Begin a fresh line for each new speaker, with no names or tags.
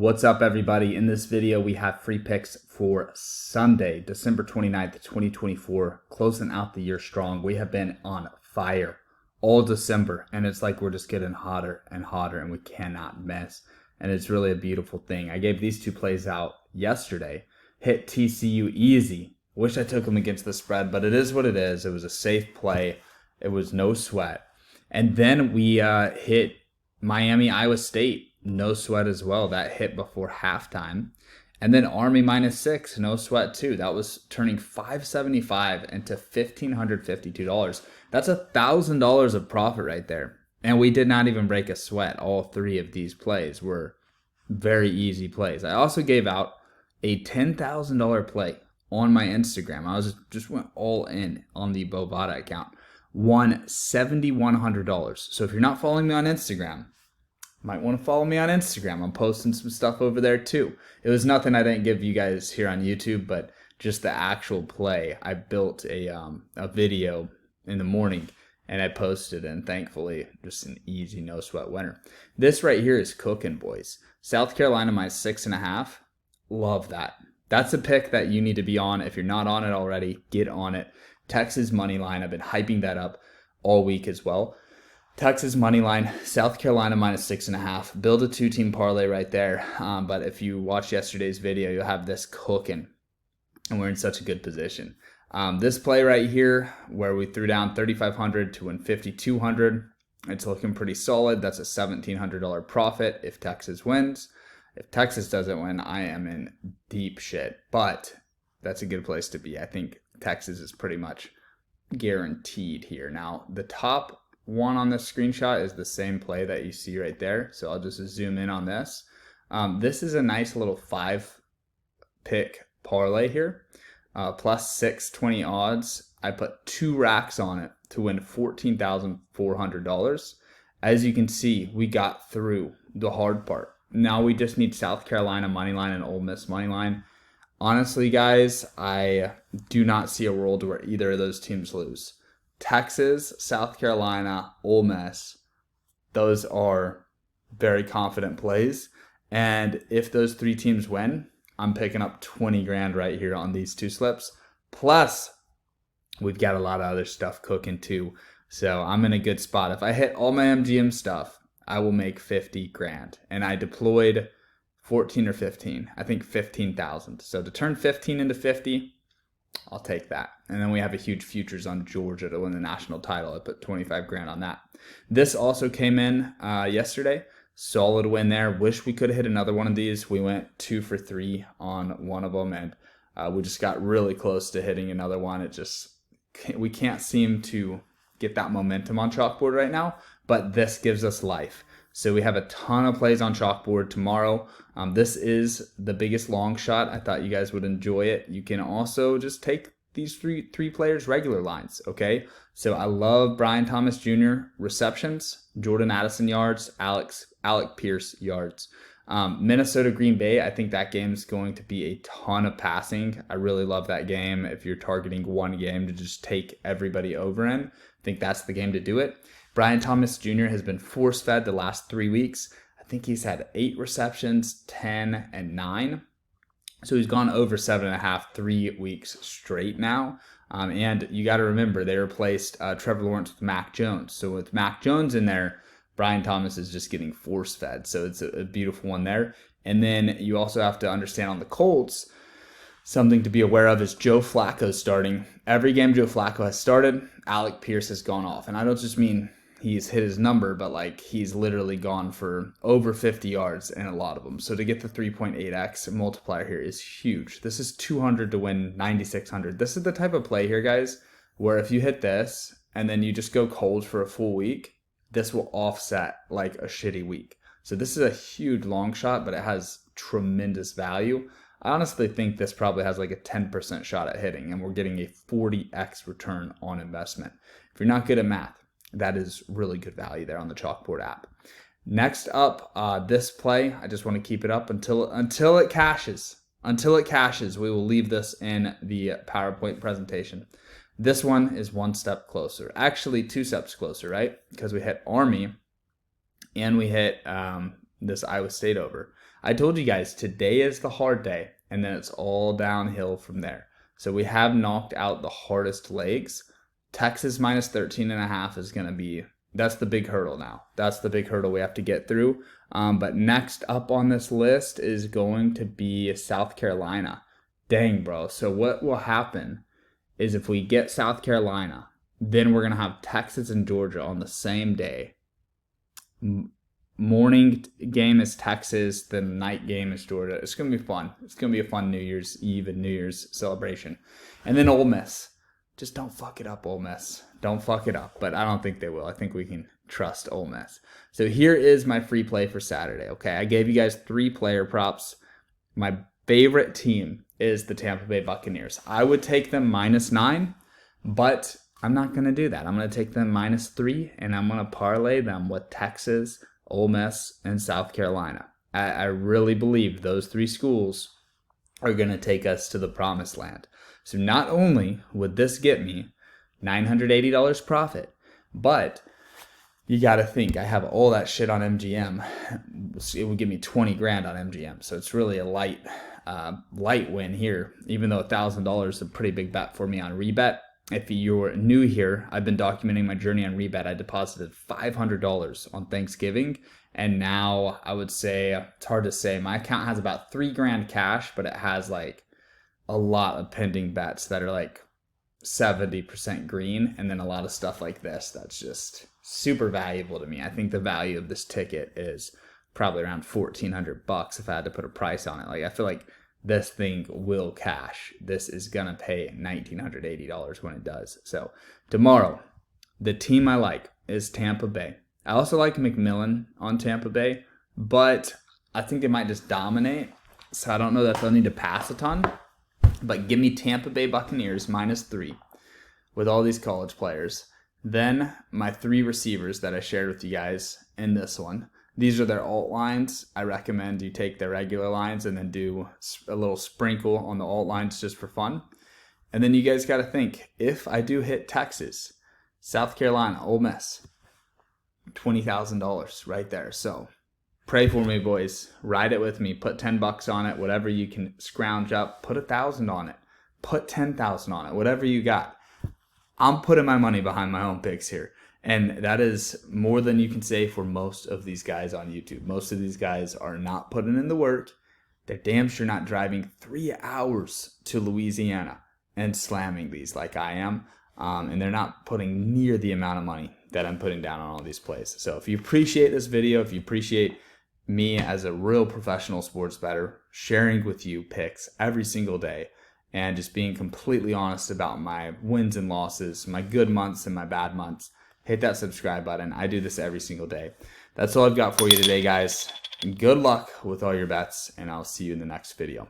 What's up, everybody? In this video, we have free picks for Sunday, December 29th, 2024, closing out the year strong. We have been on fire all December, and it's like we're just getting hotter and hotter, and we cannot miss. And it's really a beautiful thing. I gave these two plays out yesterday. Hit TCU easy. Wish I took them against the spread, but it is what it is. It was a safe play. It was no sweat. And then we hit Miami, Iowa State. No sweat as well. That hit before halftime. And then Army -6, no sweat too. That was turning $575 into $1,552. That's $1,000 of profit right there. And we did not even break a sweat. All three of these plays were very easy plays. I also gave out a $10,000 play on my Instagram. I just went all in on the Bovada account. Won $7,100. So if you're not following me on Instagram, might want to follow me on Instagram. I'm posting some stuff over there too. It was nothing I didn't give you guys here on YouTube, but just the actual play. I built a video in the morning and I posted, and thankfully just an easy no sweat winner. This right here is cooking, boys. South Carolina -6.5. Love that. That's a pick that you need to be on. If you're not on it already, get on it. Texas money line. I've been hyping that up all week as well. Texas money line, South Carolina -6.5. Build a two-team parlay right there. But if you watch yesterday's video, you'll have this cooking, and we're in such a good position. This play right here, where we threw down $3,500 to win $5,200, it's looking pretty solid. That's a $1,700 profit if Texas wins. If Texas doesn't win, I am in deep shit. But that's a good place to be. I think Texas is pretty much guaranteed here. Now, the top one on this screenshot is the same play that you see right there. So I'll just zoom in on this. This is a nice little 5-pick parlay here. Plus 620 odds. I put 2 racks on it to win $14,400. As you can see, we got through the hard part. Now we just need South Carolina moneyline and Ole Miss moneyline. Honestly, guys, I do not see a world where either of those teams lose. Texas, South Carolina, Ole Miss, those are very confident plays. And if those three teams win, I'm picking up 20 grand right here on these two slips. Plus, we've got a lot of other stuff cooking too. So I'm in a good spot. If I hit all my MGM stuff, I will make 50 grand. And I deployed 14 or 15. I think 15,000. So to turn 15 into 50, I'll take that. And then we have a huge futures on Georgia to win the national title. I put 25 grand on that. This also came in yesterday. Solid win there. Wish we could have hit another one of these. We went 2 for 3 on one of them, and we just got really close to hitting another one. We can't seem to get that momentum on Chalkboard right now, but this gives us life. So we have a ton of plays on Chalkboard tomorrow. This is the biggest long shot. I thought you guys would enjoy it. You can also just take these three players regular lines, okay? So I love Brian Thomas Jr. receptions, Jordan Addison yards, Alec Pierce yards. Minnesota Green Bay, I think that game's going to be a ton of passing. I really love that game. If you're targeting one game to just take everybody over in, I think that's the game to do it. Brian Thomas Jr. has been force-fed the last 3 weeks. I think he's had 8 receptions, 10, and 9. So he's gone over 7.5, 3 weeks straight now. And you got to remember, they replaced Trevor Lawrence with Mac Jones. So with Mac Jones in there, Brian Thomas is just getting force-fed. So it's a beautiful one there. And then you also have to understand on the Colts, something to be aware of is Joe Flacco starting. Every game Joe Flacco has started, Alec Pierce has gone off. And I don't just mean he's hit his number, but like he's literally gone for over 50 yards in a lot of them. So to get the 3.8x multiplier here is huge. This is 200 to win 9,600. This is the type of play here, guys, where if you hit this and then you just go cold for a full week, this will offset like a shitty week. So this is a huge long shot, but it has tremendous value. I honestly think this probably has like a 10% shot at hitting, and we're getting a 40x return on investment. If you're not good at math, that is really good value there on the Chalkboard app. Next up, this play, I just want to keep it up until it cashes. Until it cashes, we will leave this in the PowerPoint presentation. This one is 1 step closer. Actually, 2 steps closer, right? Because we hit Army and we hit this Iowa State over. I told you guys today is the hard day, and then it's all downhill from there. So we have knocked out the hardest legs. Texas minus 13.5 is going to be, that's the big hurdle now. That's the big hurdle we have to get through. But next up on this list is going to be South Carolina. Dang, bro. So what will happen is if we get South Carolina, then we're going to have Texas and Georgia on the same day. Morning game is Texas, the night game is Georgia. It's going to be fun. It's going to be a fun New Year's Eve and New Year's celebration. And then Ole Miss. Just don't fuck it up, Ole Miss. Don't fuck it up. But I don't think they will. I think we can trust Ole Miss. So here is my free play for Saturday. Okay, I gave you guys 3 player props. My favorite team is the Tampa Bay Buccaneers. I would take them -9, but I'm not going to do that. I'm going to take them -3, and I'm going to parlay them with Texas, Ole Miss, and South Carolina. I really believe those 3 schools are going to take us to the promised land. So not only would this get me $980 profit, but you got to think I have all that shit on MGM. It would give me 20 grand on MGM. So it's really a light win here, even though $1,000 is a pretty big bet for me on Rebet. If you're new here, I've been documenting my journey on Rebet. I deposited $500 on Thanksgiving, and now I would say, it's hard to say, my account has about 3 grand cash, but it has like a lot of pending bets that are like 70% green, and then a lot of stuff like this that's just super valuable to me. I think the value of this ticket is probably around $1,400 if I had to put a price on it. Like, I feel like this thing will cash. This is gonna pay $1,980 when it does. So tomorrow, the team I like is Tampa Bay. I also like McMillan on Tampa Bay, but I think they might just dominate. So I don't know that they'll need to pass a ton. But give me Tampa Bay Buccaneers -3 with all these college players. Then my 3 receivers that I shared with you guys in this one. These are their alt lines. I recommend you take their regular lines and then do a little sprinkle on the alt lines just for fun. And then you guys got to think, if I do hit Texas, South Carolina, Ole Miss, $20,000 right there. So pray for me, boys. Ride it with me. Put $10 on it. Whatever you can scrounge up. Put $1,000 on it. Put $10,000 on it. Whatever you got. I'm putting my money behind my own picks here. And that is more than you can say for most of these guys on YouTube. Most of these guys are not putting in the work. They're damn sure not driving 3 hours to Louisiana and slamming these like I am. And they're not putting near the amount of money that I'm putting down on all these plays. So if you appreciate this video, if you appreciate me as a real professional sports bettor, sharing with you picks every single day, and just being completely honest about my wins and losses, my good months and my bad months, hit that subscribe button. I do this every single day. That's all I've got for you today, guys. Good luck with all your bets, and I'll see you in the next video.